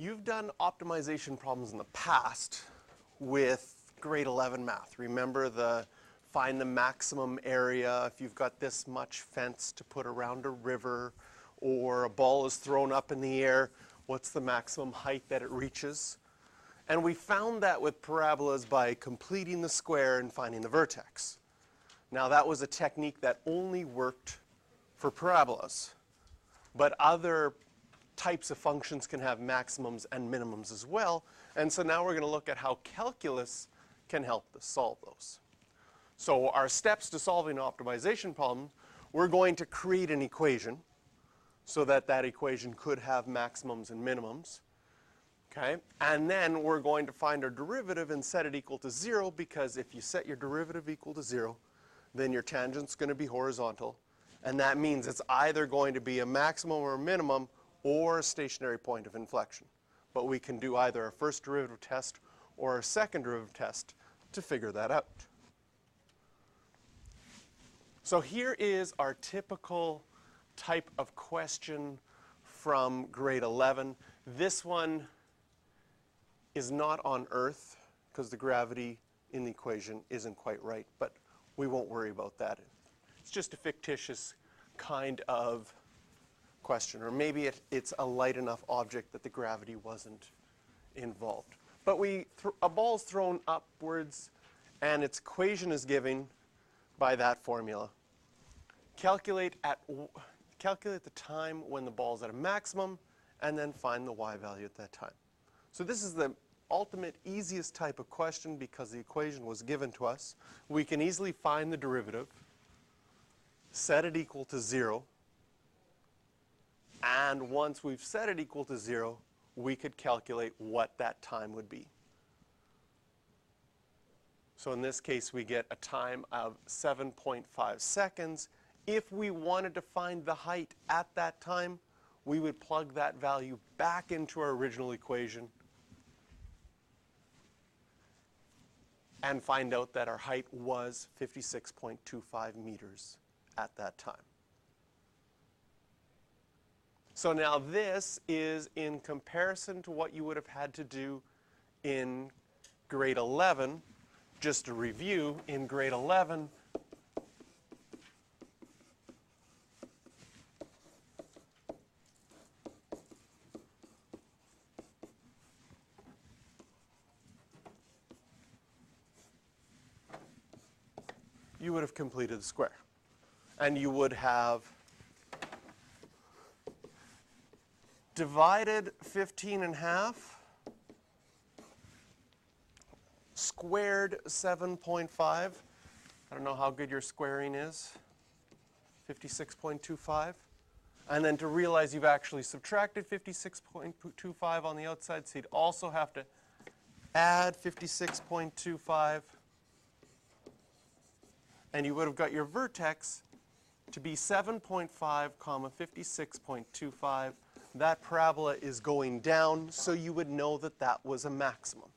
You've done optimization problems in the past with grade 11 math. Remember the find the maximum area if you've got this much fence to put around a river, or a ball is thrown up in the air, what's the maximum height that it reaches? And we found that with parabolas by completing the square and finding the vertex. Now that was a technique that only worked for parabolas, but other types of functions can have maximums and minimums as well. And so now we're going to look at how calculus can help us solve those. So our steps to solving an optimization problem, we're going to create an equation so that that equation could have maximums and minimums. Okay? And then we're going to find our derivative and set it equal to 0, because if you set your derivative equal to 0, then your tangent's going to be horizontal. And that means it's either going to be a maximum or a minimum or a stationary point of inflection. But we can do either a first derivative test or a second derivative test to figure that out. So here is our typical type of question from grade 11. This one is not on Earth because the gravity in the equation isn't quite right, but we won't worry about that. It's just a fictitious kind of question, or maybe it's a light enough object that the gravity wasn't involved. But a ball's thrown upwards and its equation is given by that formula. Calculate the time when the ball's at a maximum and then find the y value at that time. So this is the ultimate easiest type of question because the equation was given to us. We can easily find the derivative, set it equal to 0, and once we've set it equal to 0, we could calculate what that time would be. So in this case, we get a time of 7.5 seconds. If we wanted to find the height at that time, we would plug that value back into our original equation and find out that our height was 56.25 meters at that time. So now this is in comparison to what you would have had to do in grade 11. Just to review, in grade 11, you would have completed the square. And you would have divided 15 in half, squared 7.5. I don't know how good your squaring is. 56.25. And then to realize you've actually subtracted 56.25 on the outside, so you'd also have to add 56.25. And you would have got your vertex to be 7.5, 56.25. That parabola is going down, so you would know that that was a maximum.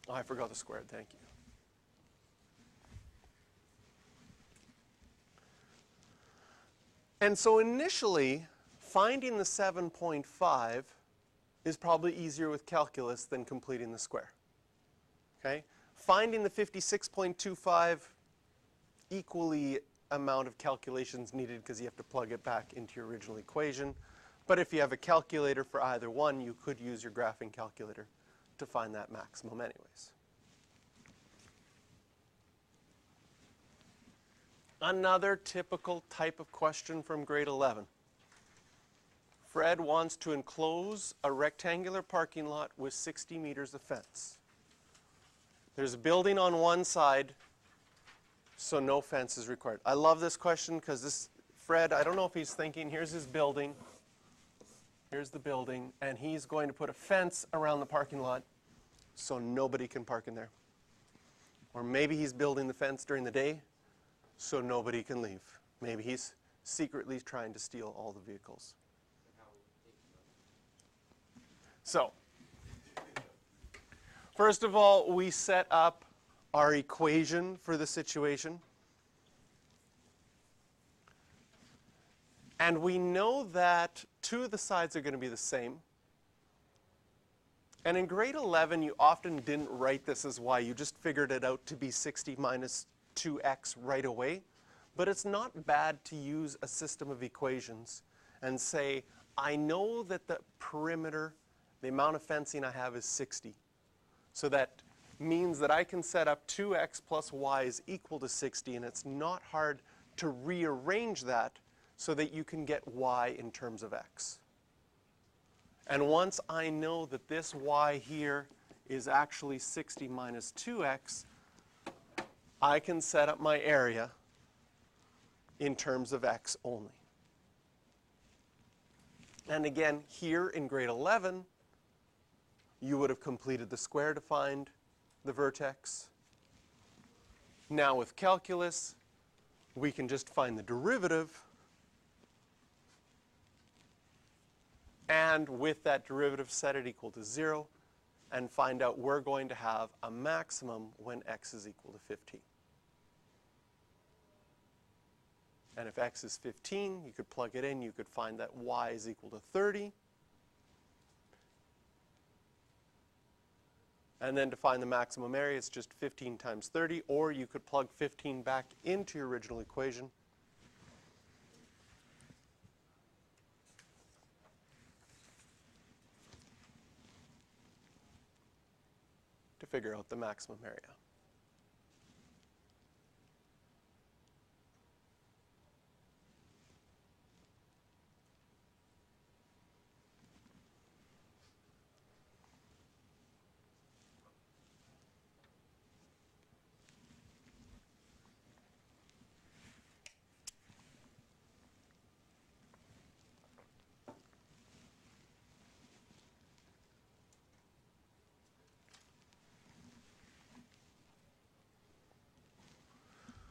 Oh, I forgot the squared, thank you. And so initially, finding the 7.5 is probably easier with calculus than completing the square. Okay? Finding the 56.25, equally amount of calculations needed because you have to plug it back into your original equation. But if you have a calculator for either one, you could use your graphing calculator to find that maximum anyways. Another typical type of question from grade 11. Fred wants to enclose a rectangular parking lot with 60 meters of fence. There's a building on one side, so no fence is required. I love this question because this, Fred, I don't know if he's thinking, here's his building, here's the building, and he's going to put a fence around the parking lot so nobody can park in there. Or maybe he's building the fence during the day so nobody can leave. Maybe he's secretly trying to steal all the vehicles. So, first of all, we set up our equation for the situation. And we know that two of the sides are going to be the same. And in grade 11, you often didn't write this as y. You just figured it out to be 60 minus 2x right away. But it's not bad to use a system of equations and say, I know that the perimeter, the amount of fencing I have is 60. So that means that I can set up 2x plus y is equal to 60, and it's not hard to rearrange that so that you can get y in terms of x. And once I know that this y here is actually 60 minus 2x, I can set up my area in terms of x only. And again, here in grade 11, you would have completed the square to find the vertex. Now with calculus, we can just find the derivative. And with that derivative, set it equal to 0 and find out we're going to have a maximum when x is equal to 15. And if x is 15, you could plug it in. You could find that y is equal to 30. And then to find the maximum area, it's just 15 times 30. Or you could plug 15 back into your original equation. To figure out the maximum area.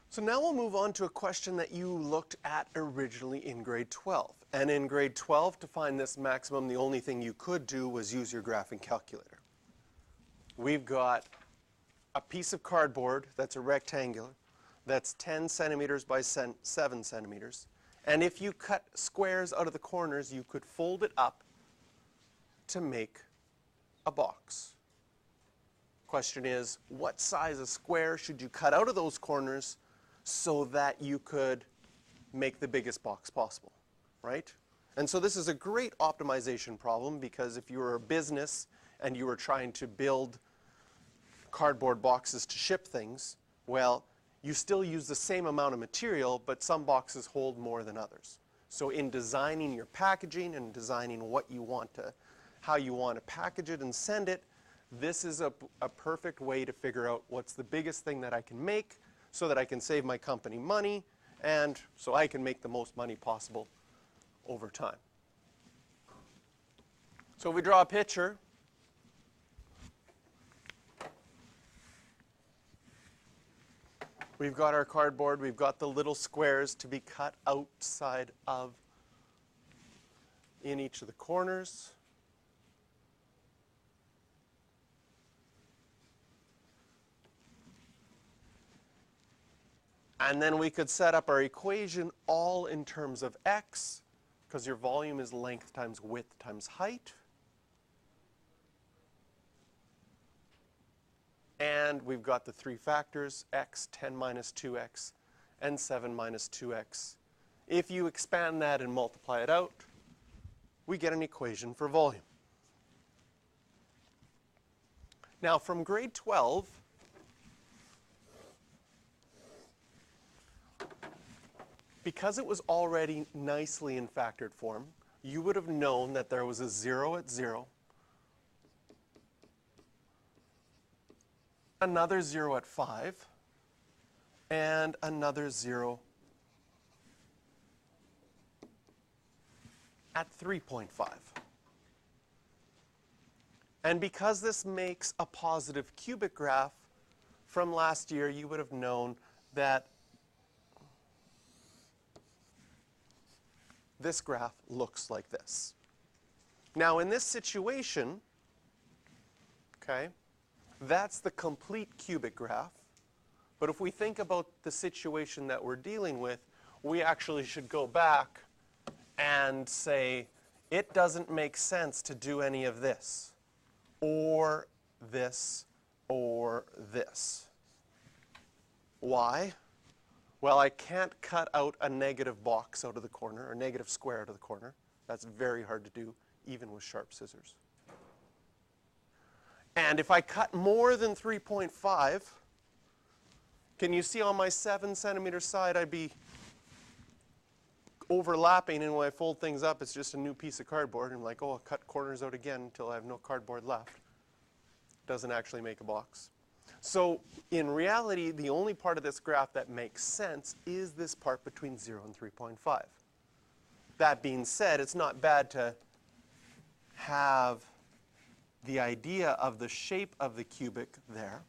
So now we'll move on to a question that you looked at originally in grade 12. And in grade 12, to find this maximum, the only thing you could do was use your graphing calculator. We've got a piece of cardboard that's a rectangular, that's 10 centimeters by 7 centimeters. And if you cut squares out of the corners, you could fold it up to make a box. Question is, what size of square should you cut out of those corners so that you could make the biggest box possible, right? And so this is a great optimization problem, because if you were a business and you were trying to build cardboard boxes to ship things, well, you still use the same amount of material, but some boxes hold more than others. So in designing your packaging and designing what you want to, how you want to package it and send it, this is a perfect way to figure out what's the biggest thing that I can make, so that I can save my company money, and so I can make the most money possible over time. So if we draw a picture, we've got our cardboard, we've got the little squares to be cut outside of in each of the corners. And then we could set up our equation all in terms of x, because your volume is length times width times height. And we've got the three factors, x, 10 minus 2x, and 7 minus 2x. If you expand that and multiply it out, we get an equation for volume. Now from grade 12, because it was already nicely in factored form, you would have known that there was a 0 at 0, another 0 at 5, and another 0 at 3.5. And because this makes a positive cubic graph, from last year you would have known that this graph looks like this. Now in this situation, okay, that's the complete cubic graph. But if we think about the situation that we're dealing with, we actually should go back and say, it doesn't make sense to do any of this, or this, or this. Why? Well, I can't cut out a negative box out of the corner, or negative square out of the corner. That's very hard to do, even with sharp scissors. And if I cut more than 3.5, can you see on my 7 centimeter side I'd be overlapping, and when I fold things up, it's just a new piece of cardboard. I'm like, oh, I'll cut corners out again until I have no cardboard left. Doesn't actually make a box. So in reality, the only part of this graph that makes sense is this part between 0 and 3.5. That being said, it's not bad to have the idea of the shape of the cubic there.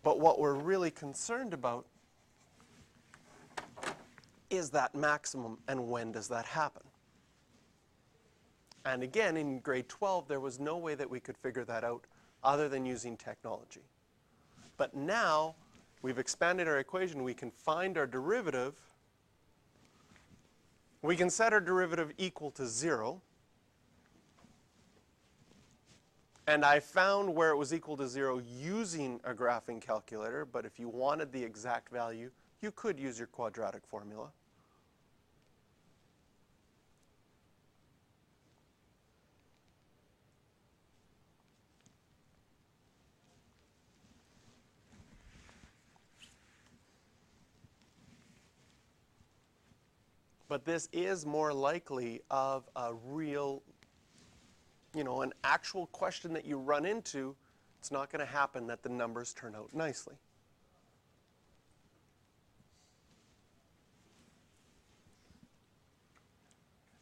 But what we're really concerned about is that maximum, and when does that happen? And again, in grade 12, there was no way that we could figure that out other than using technology. But now, we've expanded our equation. We can find our derivative. We can set our derivative equal to 0. And I found where it was equal to 0 using a graphing calculator. But if you wanted the exact value, you could use your quadratic formula. But this is more likely of a real, an actual question that you run into. It's not going to happen that the numbers turn out nicely.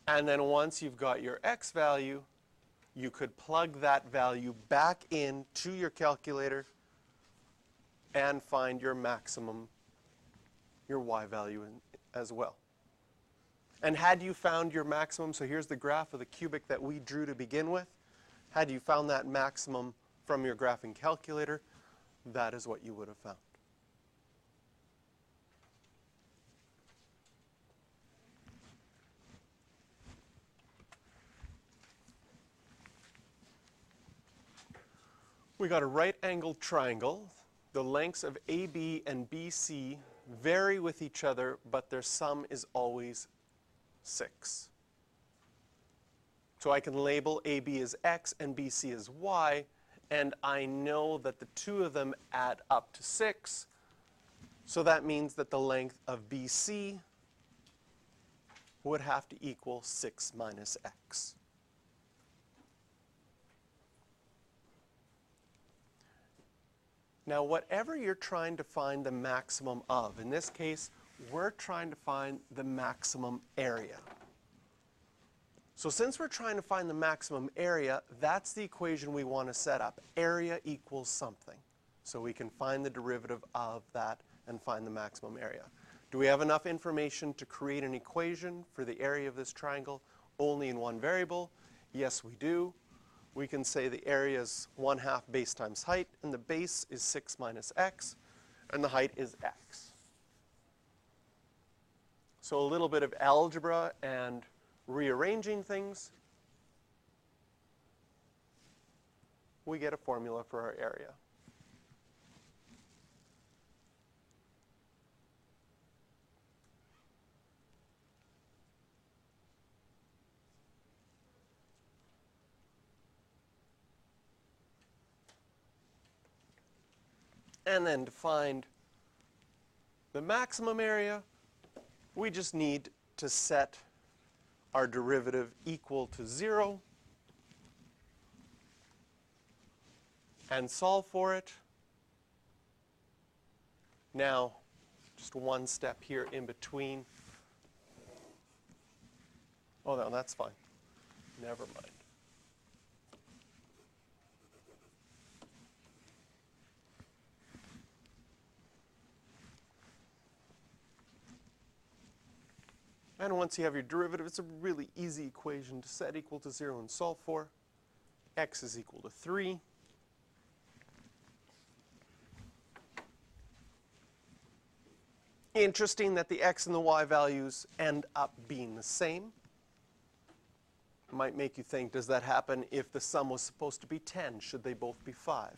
And then once you've got your x value, you could plug that value back into your calculator and find your maximum, your y value as well. And had you found your maximum, so here's the graph of the cubic that we drew to begin with. Had you found that maximum from your graphing calculator, that is what you would have found. We got a right-angled triangle. The lengths of AB and BC vary with each other, but their sum is always 6. So I can label AB as X and BC as Y, and I know that the two of them add up to 6. So that means that the length of BC would have to equal 6 minus X. Now, whatever you're trying to find the maximum of, in this case, we're trying to find the maximum area. So since we're trying to find the maximum area, that's the equation we want to set up. Area equals something. So we can find the derivative of that and find the maximum area. Do we have enough information to create an equation for the area of this triangle only in one variable? Yes, we do. We can say the area is 1/2 base times height, and the base is 6 minus x, and the height is x. So a little bit of algebra and rearranging things, we get a formula for our area. And then to find the maximum area, we just need to set our derivative equal to 0 and solve for it. Now, just one step here in between. Oh, no, that's fine. Never mind. And once you have your derivative, it's a really easy equation to set equal to 0 and solve for. X is equal to 3. Interesting that the x and the y values end up being the same. might make you think, does that happen if the sum was supposed to be 10? Should they both be 5?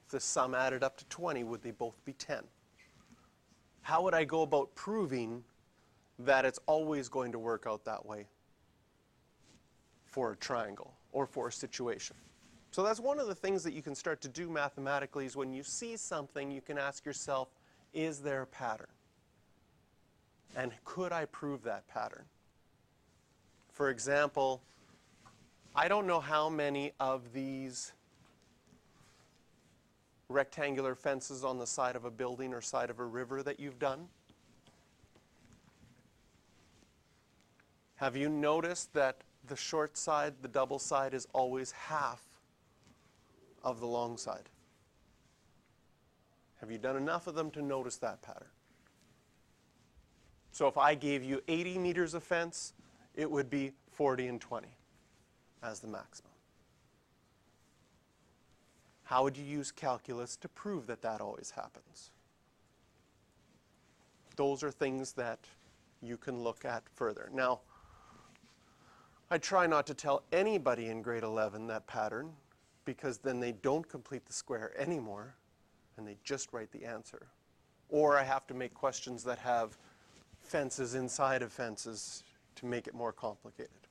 If the sum added up to 20, would they both be 10? How would I go about proving that it's always going to work out that way for a triangle or for a situation? So that's one of the things that you can start to do mathematically, is when you see something, you can ask yourself, is there a pattern? And could I prove that pattern? For example, I don't know how many of these rectangular fences on the side of a building or side of a river that you've done. Have you noticed that the short side, the double side, is always half of the long side? Have you done enough of them to notice that pattern? So if I gave you 80 meters of fence, it would be 40 and 20 as the maximum. How would you use calculus to prove that that always happens? Those are things that you can look at further. Now, I try not to tell anybody in grade 11 that pattern, because then they don't complete the square anymore and they just write the answer. Or I have to make questions that have fences inside of fences to make it more complicated.